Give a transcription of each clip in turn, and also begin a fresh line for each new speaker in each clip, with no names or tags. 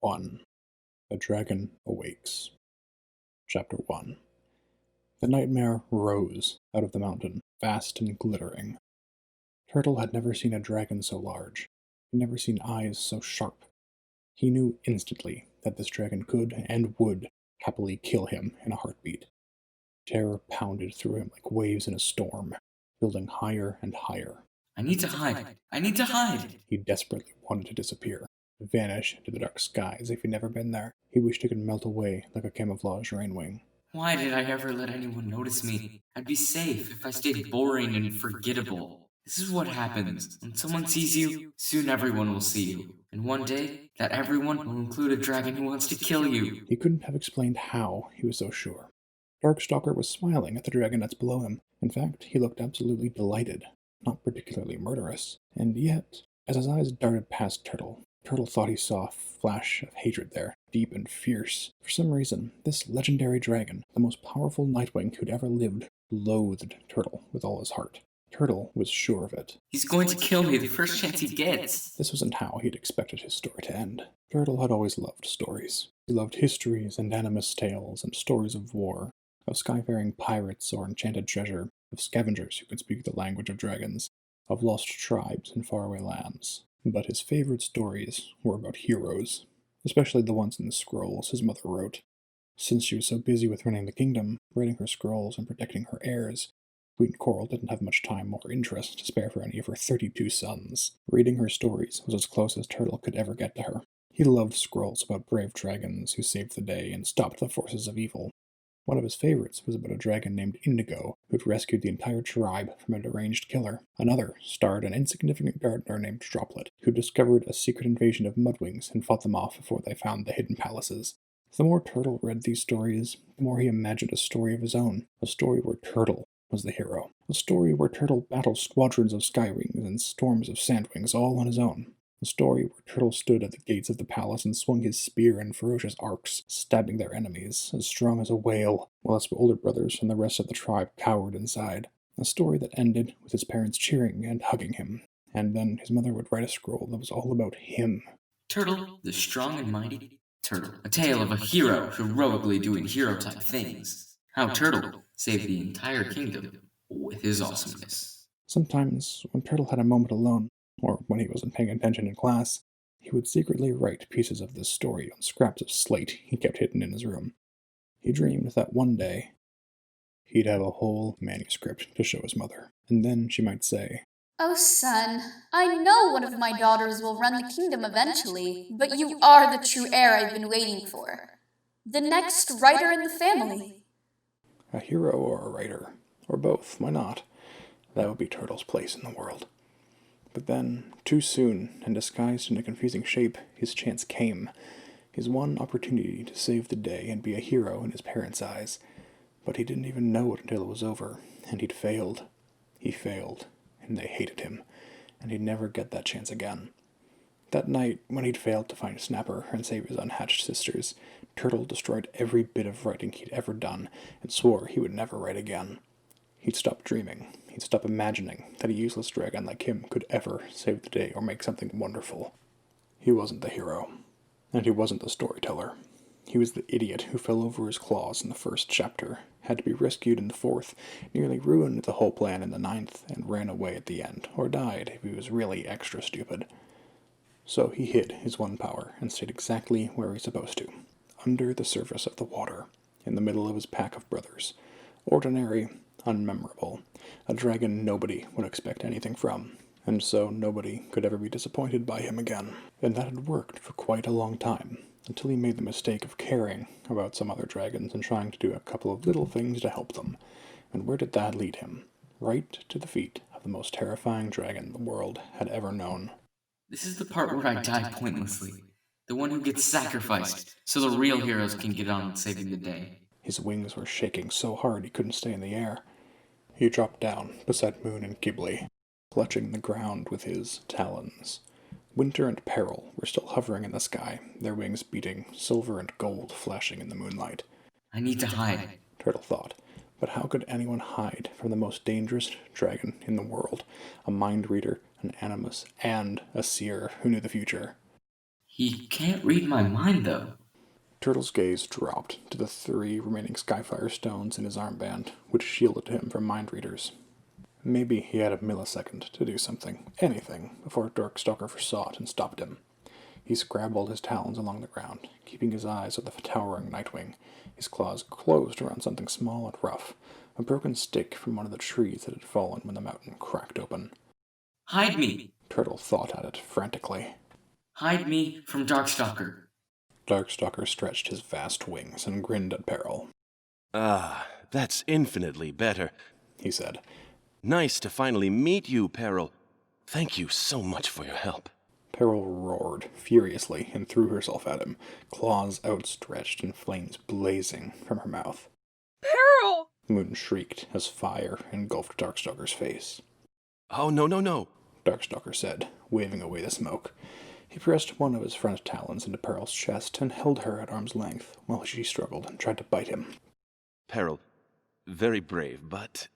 1. The Dragon Awakes. Chapter 1. The nightmare rose out of the mountain, vast and glittering. Turtle had never seen a dragon so large. He had never seen eyes so sharp. He knew instantly that this dragon could and would happily kill him in a heartbeat. Terror pounded through him like waves in a storm, building higher and higher.
I need to hide. I need to hide.
He desperately wanted to disappear, vanish into the dark sky as if he'd never been there. He wished he could melt away like a camouflage rainwing.
Why did I ever let anyone notice me? I'd be safe if I stayed boring and forgettable. This is what happens. When someone sees you, soon everyone will see you. And one day, that everyone will include a dragon who wants to kill you.
He couldn't have explained how he was so sure. Darkstalker was smiling at the dragonets below him. In fact, he looked absolutely delighted, not particularly murderous. And yet, as his eyes darted past Turtle thought he saw a flash of hatred there, deep and fierce. For some reason, this legendary dragon, the most powerful Nightwing who'd ever lived, loathed Turtle with all his heart. Turtle was sure of it.
He's going to kill me the first chance he gets.
This wasn't how he'd expected his story to end. Turtle had always loved stories. He loved histories and animus tales and stories of war, of skyfaring pirates or enchanted treasure, of scavengers who could speak the language of dragons, of lost tribes in faraway lands. But his favorite stories were about heroes, especially the ones in the scrolls his mother wrote. Since she was so busy with running the kingdom, writing her scrolls and protecting her heirs, Queen Coral didn't have much time or interest to spare for any of her 32 sons. Reading her stories was as close as Turtle could ever get to her. He loved scrolls about brave dragons who saved the day and stopped the forces of evil. One of his favorites was about a dragon named Indigo, who'd rescued the entire tribe from a deranged killer. Another starred an insignificant gardener named Droplet, who discovered a secret invasion of Mudwings and fought them off before they found the hidden palaces. The more Turtle read these stories, the more he imagined a story of his own, a story where Turtle was the hero, a story where Turtle battled squadrons of skywings and storms of sandwings all on his own. A story where Turtle stood at the gates of the palace and swung his spear in ferocious arcs, stabbing their enemies, as strong as a whale, while his older brothers and the rest of the tribe cowered inside. A story that ended with his parents cheering and hugging him, and then his mother would write a scroll that was all about him.
Turtle, the strong and mighty. Turtle, a tale of a hero heroically doing hero-type things. How Turtle saved the entire kingdom with his awesomeness.
Sometimes, when Turtle had a moment alone, or when he wasn't paying attention in class, he would secretly write pieces of this story on scraps of slate he kept hidden in his room. He dreamed that one day he'd have a whole manuscript to show his mother, and then she might say,
"Oh, son, I know one of my daughters will run the kingdom eventually, but you are the true heir I've been waiting for. The next writer in the family."
A hero or a writer, or both, why not? That would be Turtle's place in the world. But then, too soon, and disguised in a confusing shape, his chance came. His one opportunity to save the day and be a hero in his parents' eyes. But he didn't even know it until it was over, and he'd failed. He failed, and they hated him, and he'd never get that chance again. That night, when he'd failed to find Snapper and save his unhatched sisters, Turtle destroyed every bit of writing he'd ever done, and swore he would never write again. He'd stop dreaming. He'd stop imagining that a useless dragon like him could ever save the day or make something wonderful. He wasn't the hero, and he wasn't the storyteller. He was the idiot who fell over his claws in the first chapter, had to be rescued in the fourth, nearly ruined the whole plan in the ninth, and ran away at the end, or died if he was really extra stupid. So he hid his one power and stayed exactly where he's supposed to, under the surface of the water, in the middle of his pack of brothers. Ordinary, unmemorable, a dragon nobody would expect anything from, and so nobody could ever be disappointed by him again. And that had worked for quite a long time, until he made the mistake of caring about some other dragons and trying to do a couple of little things to help them. And where did that lead him? Right to the feet of the most terrifying dragon the world had ever known.
This is the part where I die pointlessly. The one who gets sacrificed, so the real heroes can get on with saving the day.
His wings were shaking so hard he couldn't stay in the air. He dropped down beside Moon and Qibli, clutching the ground with his talons. Winter and Peril were still hovering in the sky, their wings beating, silver and gold flashing in the moonlight.
I need to hide,
Turtle thought. But how could anyone hide from the most dangerous dragon in the world, a mind reader, an animus, and a seer who knew the future?
He can't read my mind, though.
Turtle's gaze dropped to the 3 remaining Skyfire stones in his armband, which shielded him from mind readers. Maybe he had a millisecond to do something, anything, before Darkstalker foresaw it and stopped him. He scrabbled his talons along the ground, keeping his eyes on the towering Nightwing. His claws closed around something small and rough, a broken stick from one of the trees that had fallen when the mountain cracked open.
Hide me!
Turtle thought at it frantically.
Hide me from Darkstalker.
Darkstalker stretched his vast wings and grinned at Peril.
Ah, that's infinitely better,
he said.
Nice to finally meet you, Peril. Thank you so much for your help.
Peril roared furiously and threw herself at him, claws outstretched and flames blazing from her mouth.
Peril!
Moon shrieked as fire engulfed Darkstalker's face.
Oh, no, no, no,
Darkstalker said, waving away the smoke. He pressed one of his front talons into Peril's chest and held her at arm's length while she struggled and tried to bite him.
Peril, very brave, but...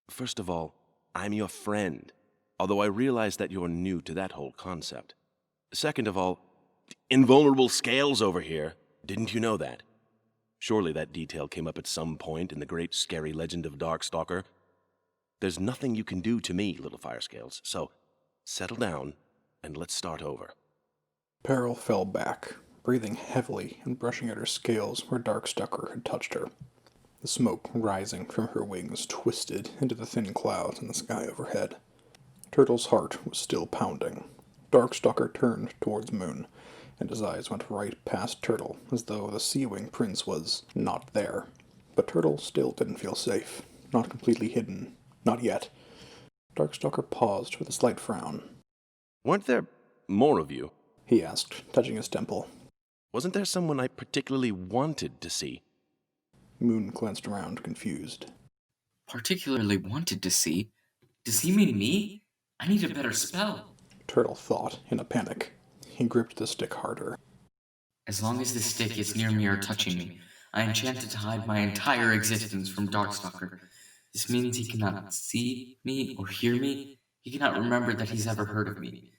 First of all, I'm your friend, although I realize that you're new to that whole concept. Second of all, invulnerable scales over here. Didn't you know that? Surely that detail came up at some point in the great scary legend of Darkstalker. There's nothing you can do to me, little fire scales, so settle down and let's start over.
Peril fell back, breathing heavily and brushing at her scales where Darkstalker had touched her. The smoke rising from her wings twisted into the thin clouds in the sky overhead. Turtle's heart was still pounding. Darkstalker turned towards Moon, and his eyes went right past Turtle, as though the Sea-Wing Prince was not there. But Turtle still didn't feel safe, not completely hidden, not yet. Darkstalker paused with a slight frown.
Weren't there more of you?
He asked, touching his temple.
Wasn't there someone I particularly wanted to see?
Moon glanced around, confused.
Particularly wanted to see? Does he mean me? I need a better spell.
Turtle thought in a panic. He gripped the stick harder.
As long as this stick is near me or touching me, I enchant it to hide my entire existence from Darkstalker. This means he cannot see me or hear me. He cannot remember that he's ever heard of me.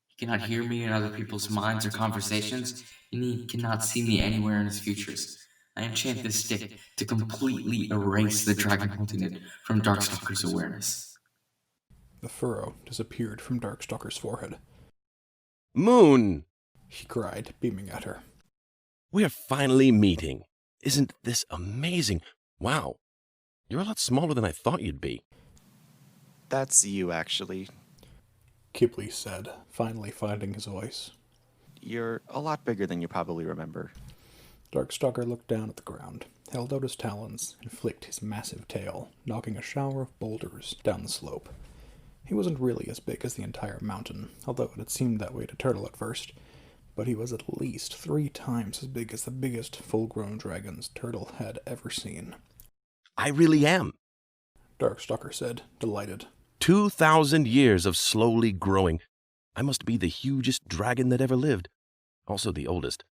He cannot hear me in other people's minds or conversations, and he cannot see me anywhere in his futures. I enchant this stick to completely erase the dragon holding it from Darkstalker's awareness.
The furrow disappeared from Darkstalker's forehead.
Moon!
He cried, beaming at her.
We're finally meeting. Isn't this amazing? Wow. You're a lot smaller than I thought you'd be.
That's you, actually.
Qibli said, finally finding his voice.
You're a lot bigger than you probably remember.
Darkstalker looked down at the ground, held out his talons, and flicked his massive tail, knocking a shower of boulders down the slope. He wasn't really as big as the entire mountain, although it had seemed that way to Turtle at first, but he was at least 3 times as big as the biggest full-grown dragons Turtle had ever seen.
I really am,
Darkstalker said, delighted.
2,000 years of slowly growing. I must be the hugest dragon that ever lived. Also the oldest.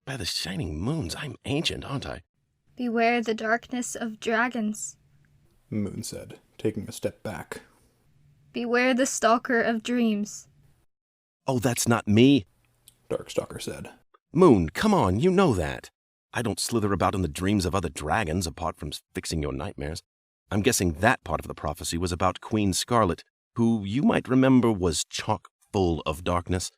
By the shining moons, I'm ancient, aren't I?
Beware the darkness of dragons.
Moon said, taking a step back.
Beware the stalker of dreams.
Oh, that's not me,
Darkstalker said.
Moon, come on, you know that. I don't slither about in the dreams of other dragons apart from fixing your nightmares. I'm guessing that part of the prophecy was about Queen Scarlet, who you might remember was chock full of darkness.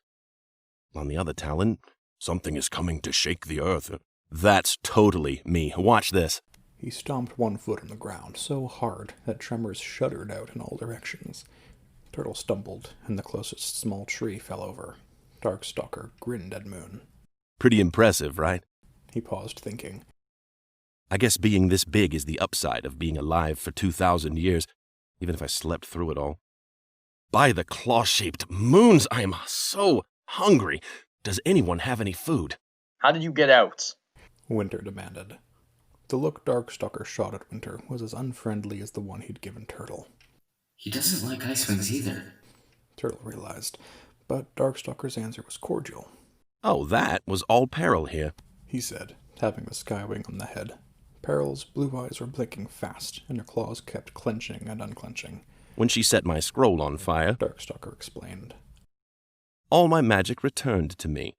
On the other Talon, something is coming to shake the earth. That's totally me. Watch this.
He stomped one foot on the ground so hard that tremors shuddered out in all directions. Turtle stumbled, and the closest small tree fell over. Darkstalker grinned at Moon.
Pretty impressive, right?
He paused, thinking.
I guess being this big is the upside of being alive for 2,000 years, even if I slept through it all. By the claw-shaped moons, I am so hungry. Does anyone have any food?
How did you get out?
Winter demanded. The look Darkstalker shot at Winter was as unfriendly as the one he'd given Turtle.
He doesn't like ice wings either,
Turtle realized, but Darkstalker's answer was cordial.
Oh, that was all Peril here,
he said, tapping the Skywing on the head. Peril's blue eyes were blinking fast, and her claws kept clenching and unclenching.
When she set my scroll on fire,
Darkstalker explained.
all my magic returned to me,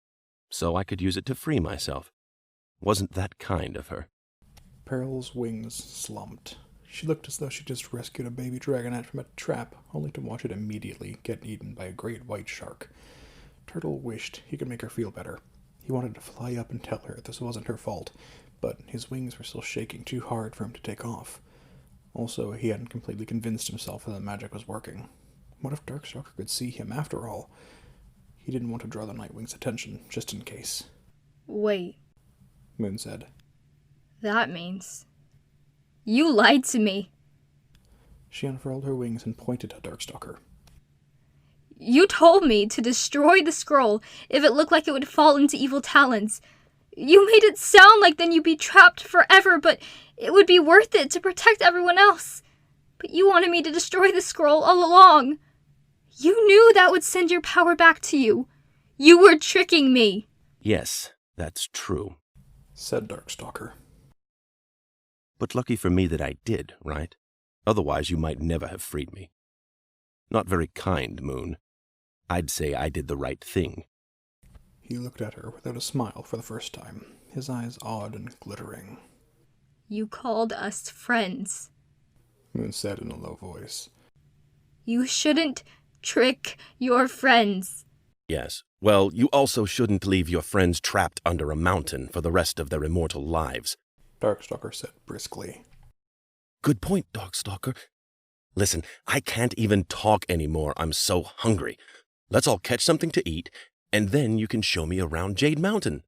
so I could use it to free myself. Wasn't that kind of her?
Peril's wings slumped. She looked as though she just rescued a baby dragonette from a trap, only to watch it immediately get eaten by a great white shark. Turtle wished he could make her feel better. He wanted to fly up and tell her this wasn't her fault, but his wings were still shaking too hard for him to take off. Also, he hadn't completely convinced himself that the magic was working. What if Darkstalker could see him after all? He didn't want to draw the Nightwing's attention, just in case.
Wait,
Moon said.
that means you lied to me.
She unfurled her wings and pointed at Darkstalker.
You told me to destroy the scroll if it looked like it would fall into evil talons. You made it sound like then you'd be trapped forever, but it would be worth it to protect everyone else. But you wanted me to destroy the scroll all along. You knew that would send your power back to you. You were tricking me.
Yes, that's true.
Said Darkstalker.
But lucky for me that I did, right? Otherwise you might never have freed me. Not very kind, Moon. I'd say I did the right thing.
He looked at her without a smile for the first time, his eyes odd and glittering.
You called us friends.
Moon said in a low voice.
You shouldn't trick your friends.
Yes. Well, you also shouldn't leave your friends trapped under a mountain for the rest of their immortal lives.
Darkstalker said briskly.
Good point, Darkstalker. Listen, I can't even talk anymore. I'm so hungry. Let's all catch something to eat, and then you can show me around Jade Mountain.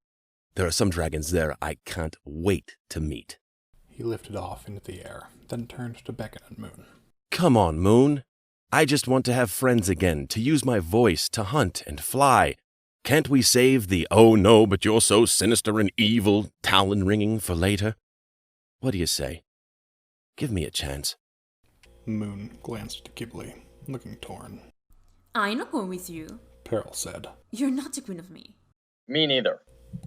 There are some dragons there I can't wait to meet.
He lifted off into the air, then turned to beckon at Moon.
Come on, Moon. I just want to have friends again, to use my voice, to hunt and fly. Can't we save the "oh no, but you're so sinister and evil" talon ringing for later? What do you say? Give me a chance.
Moon glanced at Qibli, looking torn.
I'm not going with you.
Peril said.
You're not the queen of me.
Me neither.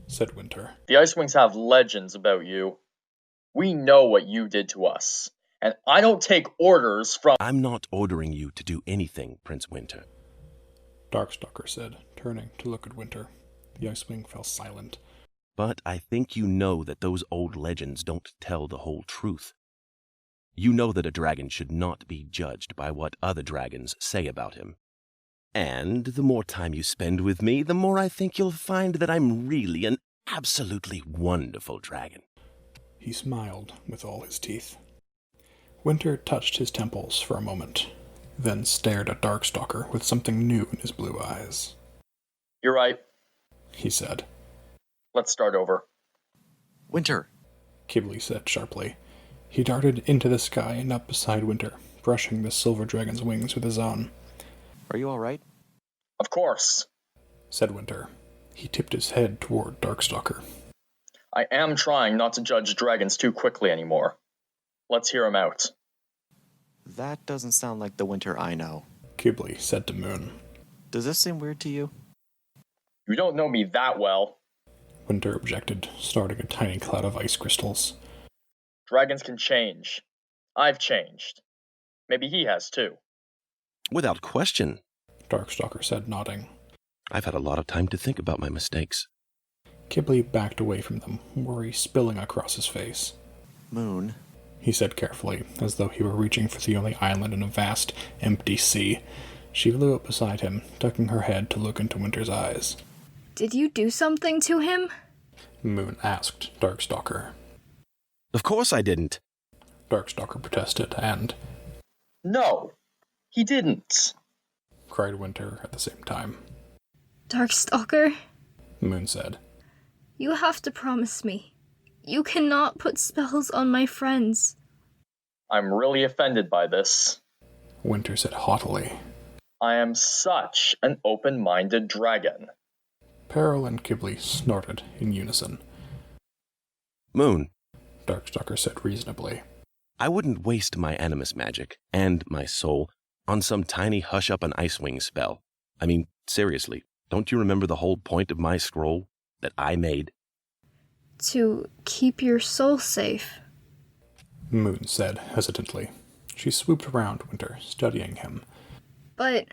Said Winter.
The Ice Wings have legends about you. We know what you did to us, and I don't take orders from—
I'm not ordering you to do anything, Prince Winter.
Darkstalker said, turning to look at Winter. The Icewing fell silent.
But I think you know that those old legends don't tell the whole truth. You know that a dragon should not be judged by what other dragons say about him. And the more time you spend with me, the more I think you'll find that I'm really an absolutely wonderful dragon.
He smiled with all his teeth. Winter touched his temples for a moment, then stared at Darkstalker with something new in his blue eyes.
You're right.
He said.
Let's start over.
Winter!
Qibli said sharply. He darted into the sky and up beside Winter, brushing the silver dragon's wings with his own.
Are you all right?
Of course.
Said Winter. He tipped his head toward Darkstalker.
I am trying not to judge dragons too quickly anymore. Let's hear him out.
That doesn't sound like the Winter I know.
Qibli said to Moon.
Does this seem weird to you?
You don't know me that well.
Winter objected, starting a tiny cloud of ice crystals.
Dragons can change. I've changed. Maybe he has too.
Without question.
Darkstalker said, nodding.
I've had a lot of time to think about my mistakes.
Qibli backed away from them, worry spilling across his face.
Moon.
He said carefully, as though he were reaching for the only island in a vast, empty sea. She flew up beside him, ducking her head to look into Winter's eyes.
Did you do something to him?
Moon asked Darkstalker.
Of course I didn't.
Darkstalker protested, and...
No, he didn't.
Cried Winter at the same time.
Darkstalker?
Moon said.
You have to promise me. You cannot put spells on my friends.
I'm really offended by this.
Winter said haughtily.
I am such an open-minded dragon.
Peril and Qibli snorted in unison.
Moon,
Darkstalker said reasonably.
I wouldn't waste my animus magic, and my soul, on some tiny hush-up an Icewing spell. I mean, seriously, don't you remember the whole point of my scroll that I made?
To keep your soul safe.
Moon said hesitantly. She swooped around Winter, studying him.
But...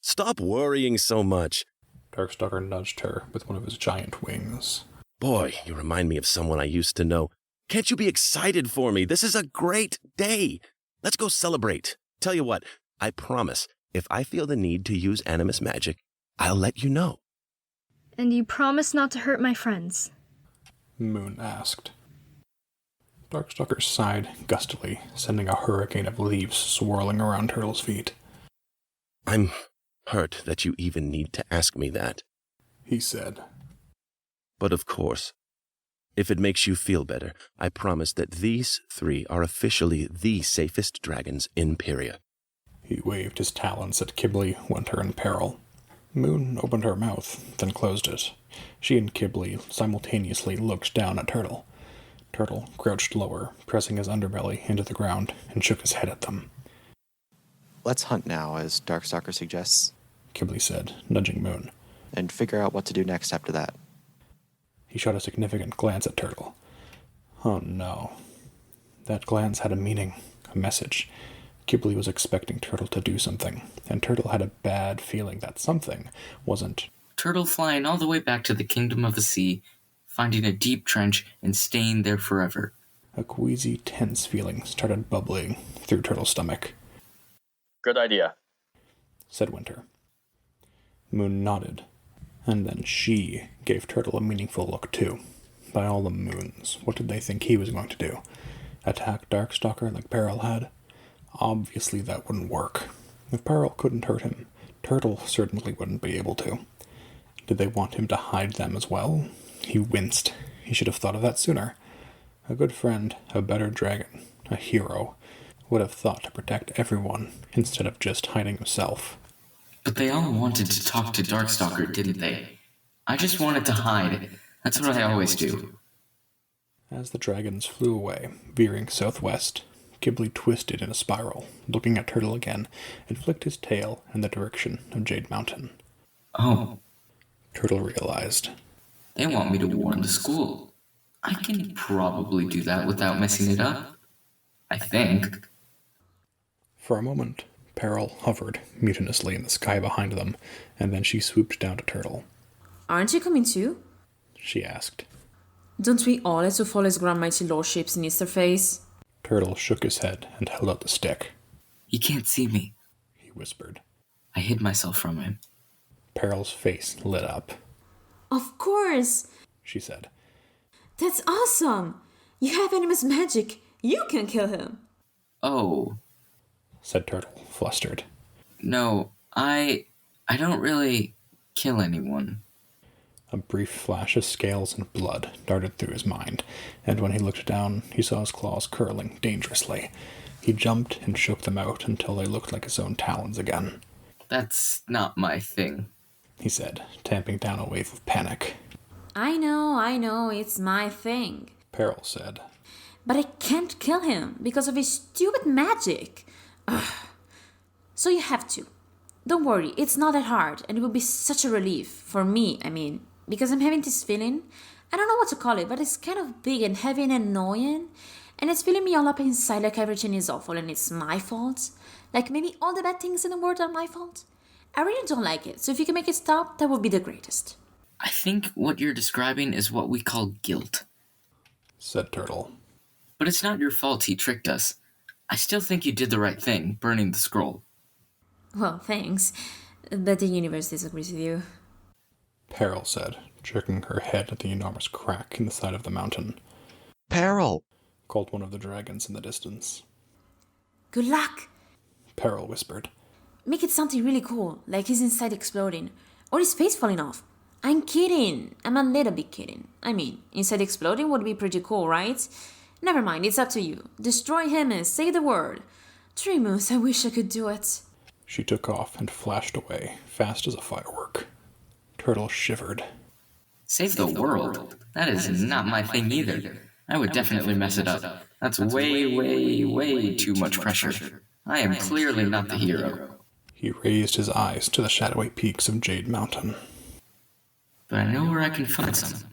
Stop worrying so much.
Darkstalker nudged her with one of his giant wings.
Boy, you remind me of someone I used to know. Can't you be excited for me? This is a great day. Let's go celebrate. Tell you what, I promise, if I feel the need to use animus magic, I'll let you know.
And you promise not to hurt my friends?
Moon asked. Darkstalker sighed gustily, sending a hurricane of leaves swirling around Turtle's feet.
I'm hurt that you even need to ask me that,
he said.
But of course, if it makes you feel better, I promise that these 3 are officially the safest dragons in Peria.
He waved his talons at Qibli, Winter, and Peril. Moon opened her mouth, then closed it. She and Qibli simultaneously looked down at Turtle. Turtle crouched lower, pressing his underbelly into the ground, and shook his head at them.
Let's hunt now, as Darkstalker suggests.
Qibli said, nudging Moon.
And figure out what to do next after that.
He shot a significant glance at Turtle. Oh no. That glance had a meaning, a message. Qibli was expecting Turtle to do something, and Turtle had a bad feeling that something wasn't.
Turtle flying all the way back to the Kingdom of the Sea, finding a deep trench and staying there forever.
A queasy, tense feeling started bubbling through Turtle's stomach.
Good idea,
said Winter. Moon nodded, and then she gave Turtle a meaningful look too. By all the moons, what did they think he was going to do? Attack Darkstalker like Peril had? Obviously that wouldn't work. If Peril couldn't hurt him, Turtle certainly wouldn't be able to. Did they want him to hide them as well? He winced. He should have thought of that sooner. A good friend, a better dragon, a hero, would have thought to protect everyone instead of just hiding himself.
But they all wanted to talk to Darkstalker, didn't they? I just wanted to hide. That's what I always do.
As the dragons flew away, veering southwest, Qibli twisted in a spiral, looking at Turtle again, and flicked his tail in the direction of Jade Mountain.
Oh.
Turtle realized.
They want me to warn the school. I can probably do that without messing it up. I think.
For a moment, Peril hovered mutinously in the sky behind them, and then she swooped down to Turtle.
Aren't you coming too?
She asked.
Don't we all have to follow his grand mighty lordship's sinister face?
Turtle shook his head and held out the stick.
He can't see me,
he whispered.
I hid myself from him.
Peril's face lit up.
Of course,
she said.
That's awesome! You have animus magic. You can kill him.
Oh,
said Turtle, flustered.
No, I don't really kill anyone.
A brief flash of scales and blood darted through his mind, and when he looked down, he saw his claws curling dangerously. He jumped and shook them out until they looked like his own talons again.
That's not my thing,
he said, tamping down a wave of panic.
I know, it's my thing,
Peril said.
But I can't kill him because of his stupid magic. Ugh. So you have to. Don't worry, it's not that hard, and it will be such a relief, for me, because I'm having this feeling, I don't know what to call it, but it's kind of big and heavy and annoying, and it's filling me all up inside like everything is awful and it's my fault. Like maybe all the bad things in the world are my fault. I really don't like it, so if you can make it stop, that would be the greatest.
I think what you're describing is what we call guilt,
said Turtle.
But it's not your fault he tricked us. I still think you did the right thing, burning the scroll.
Well, thanks, but the universe disagrees with you.
Peril said, jerking her head at the enormous crack in the side of the mountain.
Peril!
Called one of the dragons in the distance.
Good luck!
Peril whispered.
Make it something really cool, like his inside exploding, or his face falling off. I'm kidding. I'm a little bit kidding. Inside exploding would be pretty cool, right? Never mind, it's up to you. Destroy him and say the word. 3 moons, I wish I could do it.
She took off and flashed away, fast as a firework. Turtle shivered.
Save the world? That is not my thing either. I would definitely mess it up. That's way too much pressure. I am clearly not the hero.
He raised his eyes to the shadowy peaks of Jade Mountain.
But I know where I can find some.